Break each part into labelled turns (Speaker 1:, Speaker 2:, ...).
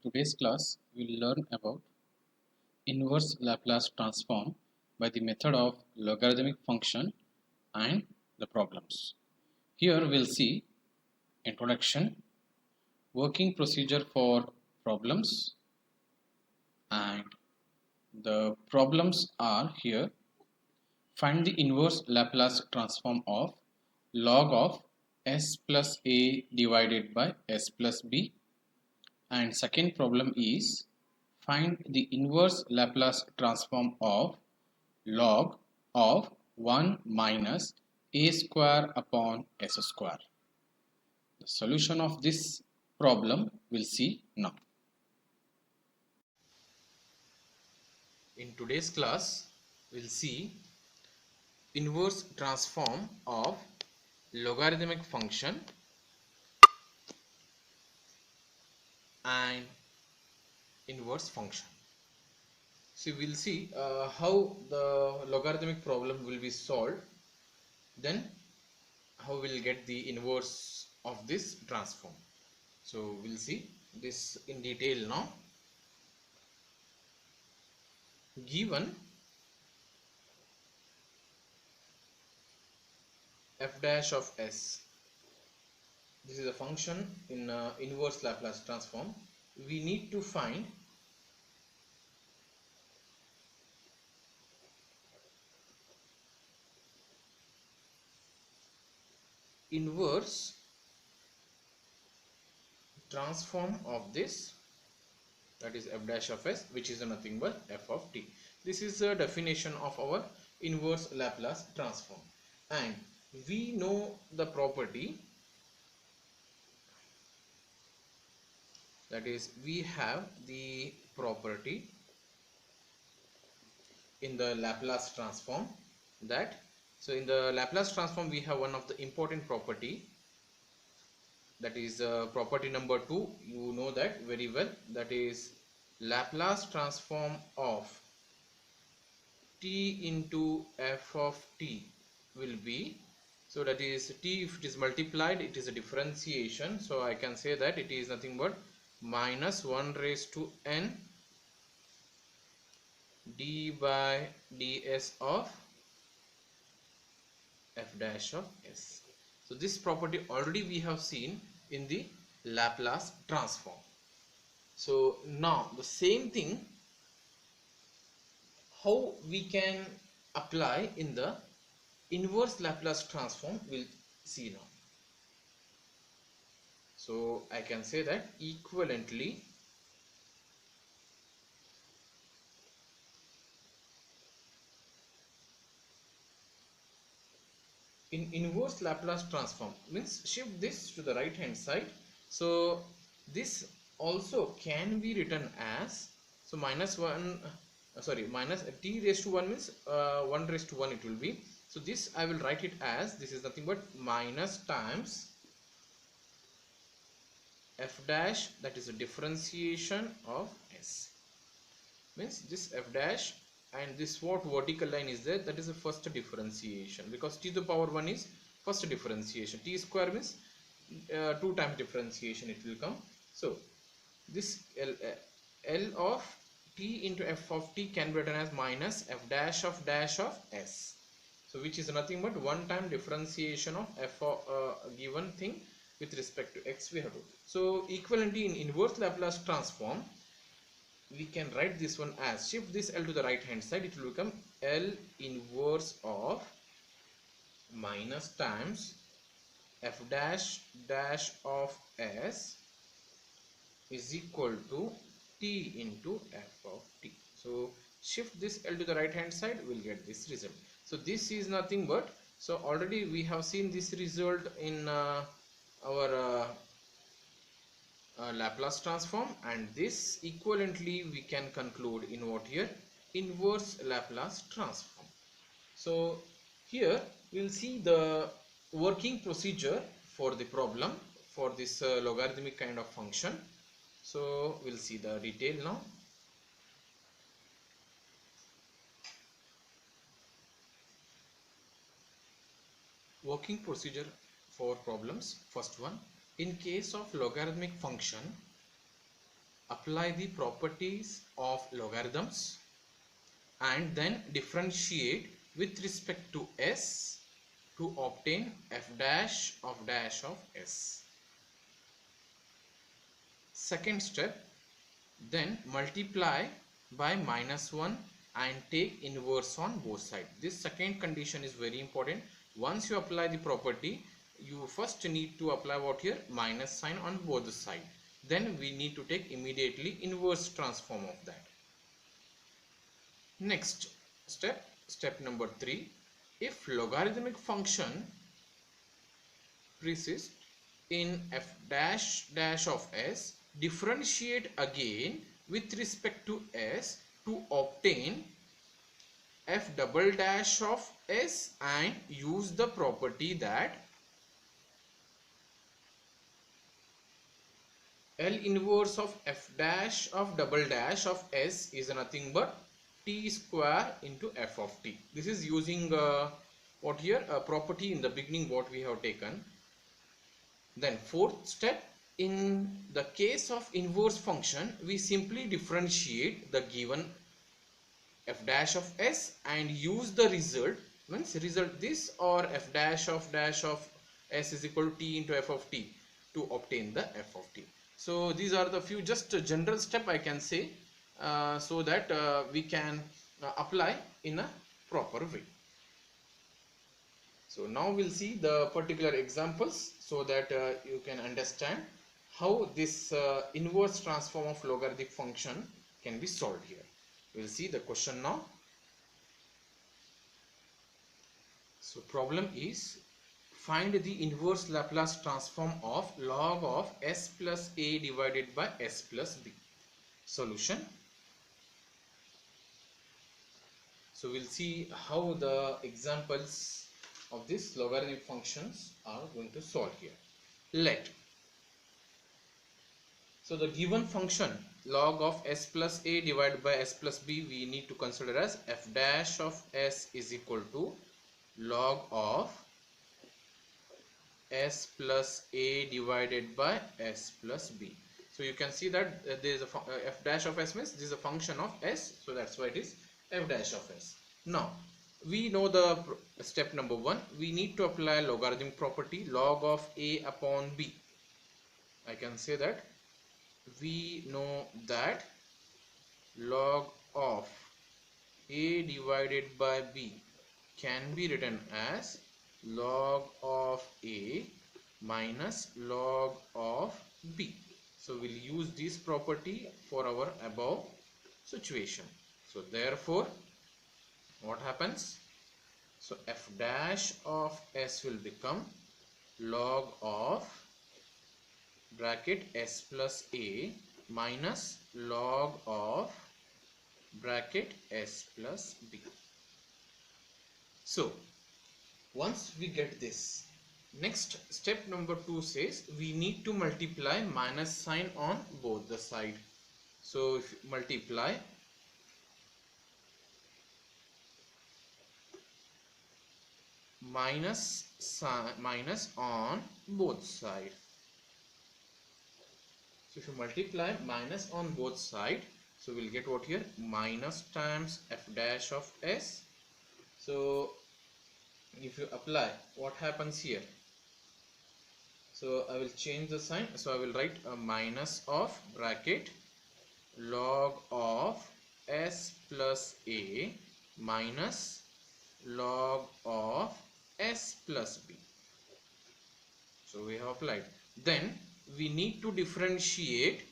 Speaker 1: today's class, we will learn about inverse Laplace transform by the method of logarithmic function and the problems. Here we'll see introduction, working procedure for problems, and the problems are here. Find the inverse Laplace transform of log of s plus a divided by s plus b. And second problem is find the inverse Laplace transform of log of 1 minus a square upon s square. The solution of this problem we'll see now. In today's class, we'll see inverse transform of logarithmic function and inverse function. So we'll see how the logarithmic problem will be solved, then how we'll get the inverse of this transform. So we'll see this in detail now. Given f dash of s, this is a function in inverse Laplace transform, we need to find inverse transform of this, that is f dash of s, which is nothing but f of t. This is the definition of our inverse Laplace transform, and we know the property, that is we have the property in the Laplace transform that, so in the Laplace transform we have one of the important property, that is property number 2. You know that very well, that is Laplace transform of t into f of t will be, so that is t, if it is multiplied it is a differentiation, so I can say that it is nothing but minus 1 raised to n d by ds of f dash of s. So this property already we have seen in the Laplace transform. So now the same thing, how we can apply in the inverse Laplace transform, we'll see now. So I can say that equivalently in inverse Laplace transform means shift this to the right hand side, so this also can be written as, so minus 1 minus t raised to 1 means 1 raised to 1 it will be, so this I will write it as, this is nothing but minus times f dash, that is a differentiation of s, means this f dash and this what vertical line is there, that is the first differentiation, because t to the power 1 is first differentiation, t square means 2 times differentiation it will come. So this L of t into f of t can be written as minus f dash of s, so which is nothing but 1 time differentiation of f of given thing with respect to x we have to. So equivalently in inverse Laplace transform we can write this one as, shift this L to the right hand side, it will become L inverse of minus times f dash of s is equal to t into f of t. So shift this L to the right hand side, we'll get this result. So this is nothing but, so already we have seen this result in our Laplace transform, and this equivalently we can conclude in what here, inverse Laplace transform. So here we will see the working procedure for the problem for this logarithmic kind of function. So we'll see the detail now. Working procedure for problems. First one, in case of logarithmic function, apply the properties of logarithms and then differentiate with respect to s to obtain f dash of s. Second step, then multiply by -1 and take inverse on both sides. This second condition is very important. Once you apply the property, you first need to apply what here, minus sign on both sides. Then we need to take immediately inverse transform of that. Next step, step number 3, if logarithmic function persists in f dash dash of s, differentiate again with respect to s to obtain f double dash of s and use the property that L inverse of f dash of double dash of s is nothing but t square into f of t. This is using what here, a property in the beginning what we have taken. Then fourth step, in the case of inverse function, we simply differentiate the given f dash of s and use the result, means result this or f dash of s is equal to t into f of t to obtain the f of t. So these are the few just general step I can say, so that we can apply in a proper way. So now we'll see the particular examples so that you can understand how this inverse transform of logarithmic function can be solved here. We'll see the question now. So problem is, find the inverse Laplace transform of log of s plus a divided by s plus b. Solution. So we'll see how the examples of this logarithmic functions are going to solve here. Let. So the given function log of s plus a divided by s plus b we need to consider as f dash of s is equal to log of s plus a divided by s plus b. So you can see that there is a f dash of s means this is a function of s, so that's why it is f dash of s. Now we know the step number 1, we need to apply logarithmic property log of a upon b. I can say that we know that log of a divided by b can be written as log of a minus log of b. So we'll use this property for our above situation. So therefore what happens? So f dash of s will become log of bracket s plus a minus log of bracket s plus b. So once we get this, next step number 2 says we need to multiply minus sign on both the side. So if you multiply minus on both sides. So if you multiply minus on both sides, so we'll get what here, minus times f dash of s. So if you apply, what happens here? So I will change the sign. So I will write a minus of bracket log of s plus a minus log of s plus b. So we have applied. Then we need to differentiate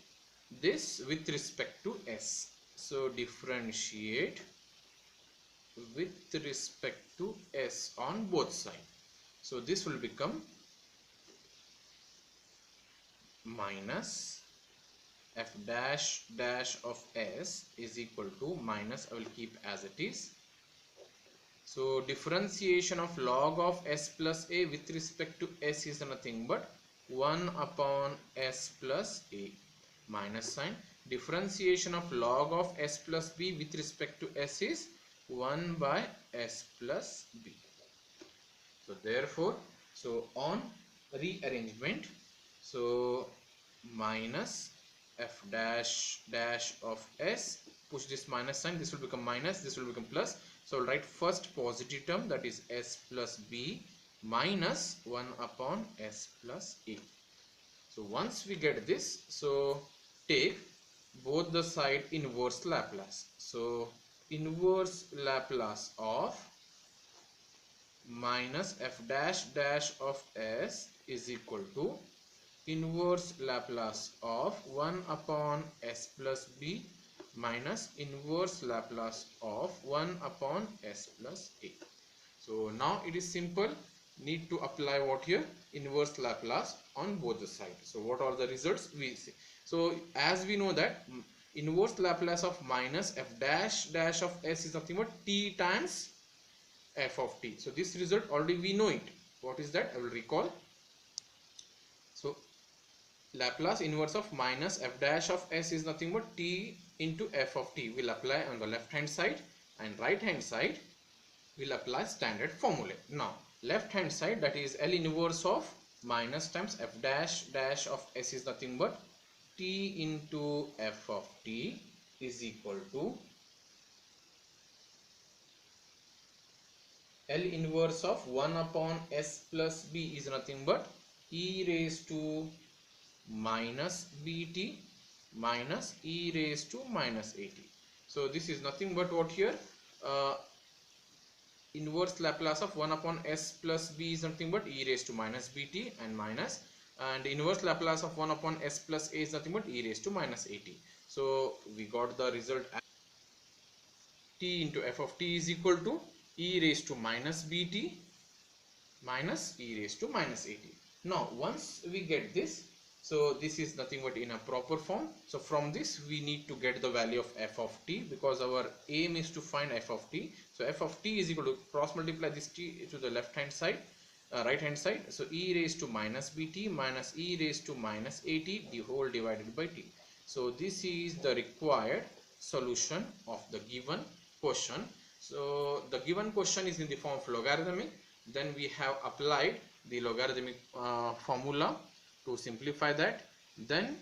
Speaker 1: this with respect to s. So differentiate with respect to s on both sides. So this will become minus f dash dash of s is equal to minus, I will keep as it is. So differentiation of log of s plus a with respect to s is nothing but 1 upon s plus a minus sign. Differentiation of log of s plus b with respect to s is 1 by s plus b. So therefore, so on rearrangement, so minus f dash dash of s, push this minus sign, this will become minus, this will become plus. So I'll write first positive term, that is s plus b minus 1 upon s plus a. So once we get this, so take both the side inverse Laplace. So inverse Laplace of minus f dash dash of s is equal to inverse Laplace of 1 upon s plus b minus inverse Laplace of 1 upon s plus a. So now it is simple. Need to apply what here? Inverse Laplace on both the sides. So what are the results we see? So as we know that inverse Laplace of minus f dash dash of s is nothing but t times f of t. So this result already we know it. What is that? I will recall. So Laplace inverse of minus f dash of s is nothing but t into f of t. Will apply on the left hand side, and right hand side will apply standard formula. Now left hand side, that is L inverse of minus times f dash dash of s is nothing but t into f of t is equal to L inverse of 1 upon s plus b is nothing but e raised to minus bt minus e raised to minus at. So this is nothing but what here? Inverse Laplace of 1 upon s plus b is nothing but e raised to minus bt and minus, and inverse Laplace of 1 upon s plus a is nothing but e raised to minus at. So we got the result as t into f of t is equal to e raised to minus bt minus e raised to minus at. Now once we get this, so this is nothing but in a proper form. So from this we need to get the value of f of t, because our aim is to find f of t. So f of t is equal to cross multiply this t to the left hand side, right hand side. So e raised to minus bt minus e raised to minus at the whole divided by t. So this is the required solution of the given question. So the given question is in the form of logarithmic. Then we have applied the logarithmic formula to simplify that. Then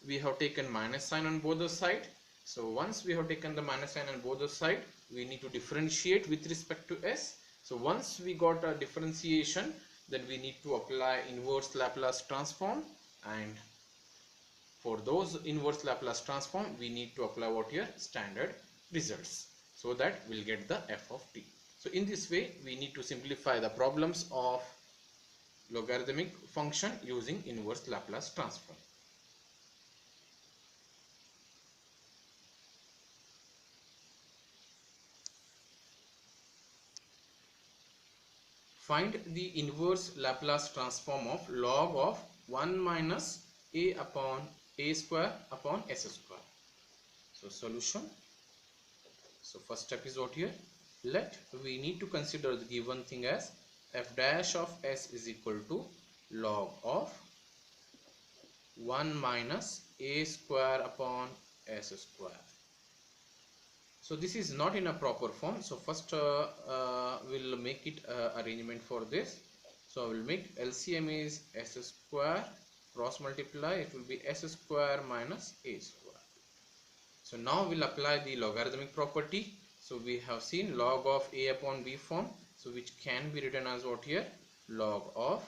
Speaker 1: we have taken minus sign on both the side. So once we have taken the minus sign on both the side, we need to differentiate with respect to s. So once we got a differentiation, then we need to apply inverse Laplace transform, and for those inverse Laplace transform we need to apply what here? Standard results, so that we'll get the f of t. So in this way we need to simplify the problems of logarithmic function using inverse Laplace transform. Find the inverse Laplace transform of log of 1 minus a upon a square upon s square. So solution. So first step is what here? We need to consider the given thing as f dash of s is equal to log of 1 minus a square upon s square. So this is not in a proper form. So first we'll make it arrangement for this. So I will make LCM is s square, cross multiply, it will be s square minus a square. So now we'll apply the logarithmic property. So we have seen log of a upon b form, so which can be written as what here? Log of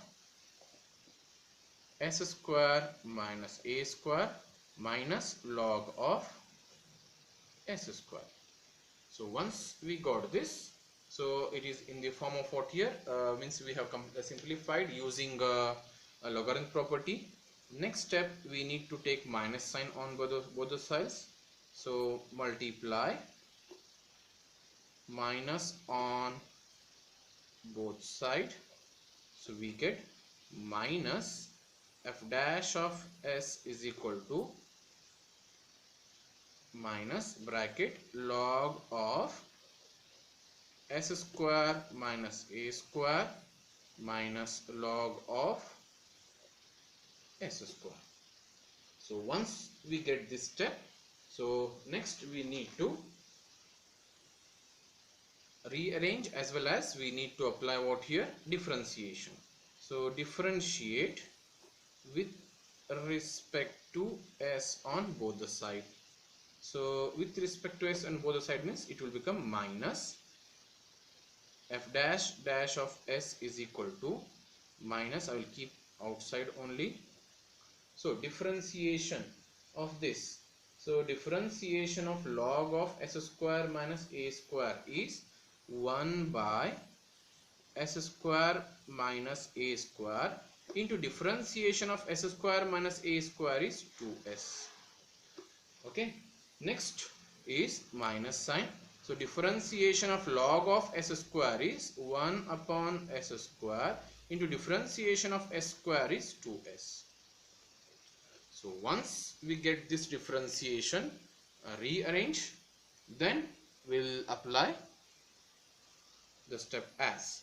Speaker 1: s square minus a square minus log of s square. So once we got this, so it is in the form of what here? Means we have simplified using a logarithmic property. Next step, we need to take minus sign on both the sides. So multiply minus on both sides. So we get minus f dash of s is equal to minus bracket log of s square minus a square minus log of s square. So once we get this step, so next we need to rearrange, as well as we need to apply what here? Differentiation. So differentiate with respect to s on both the side. So with respect to s on both the side means it will become minus f dash dash of s is equal to minus, I will keep outside only. So differentiation of this, so differentiation of log of s square minus a square is 1 by s square minus a square into differentiation of s square minus a square is 2s. Okay, next is minus sign. So differentiation of log of s square is 1 upon s square into differentiation of s square is 2s. So once we get this differentiation, rearrange, then we'll apply the step as.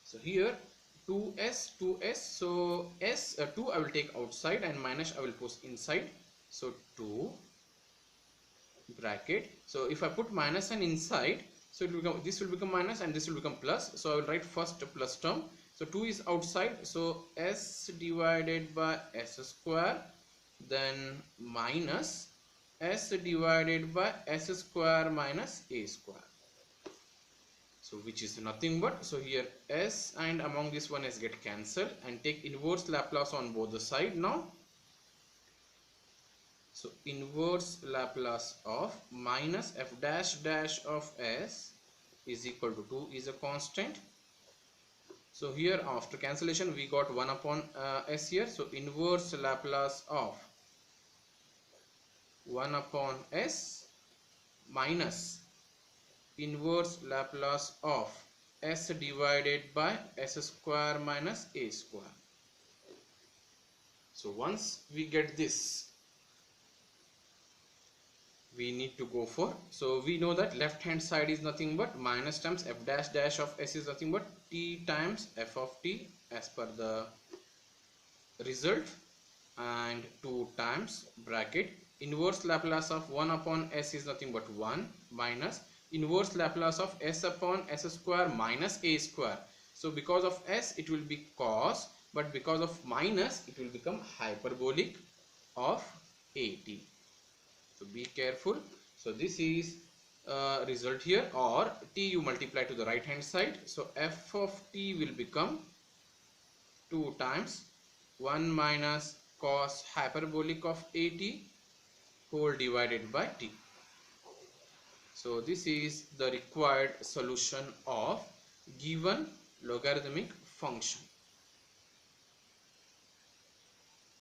Speaker 1: So here 2s, so s 2 I will take outside and minus I will push inside. So 2 bracket. So if I put minus sign inside, so it will become, this will become minus and this will become plus. So I will write first a plus term. So 2 is outside, so s divided by s square, then minus s divided by s square minus a square. So which is nothing but, so here s and among this one s get cancelled and take inverse Laplace on both the side now. So inverse Laplace of minus f dash dash of s is equal to 2 is a constant. So here after cancellation we got 1 upon s here. So inverse Laplace of 1 upon s minus inverse Laplace of s divided by s square minus a square. So once we get this, we need to go for, so we know that left hand side is nothing but minus times f dash dash of s is nothing but t times f of t as per the result, and 2 times bracket inverse Laplace of 1 upon s is nothing but 1 minus inverse Laplace of s upon s square minus a square. So because of s it will be cos, but because of minus it will become hyperbolic of at. So be careful. So this is result here, or t you multiply to the right hand side. So f of t will become 2 times 1 minus cos hyperbolic of at whole divided by t. So this is the required solution of given logarithmic function.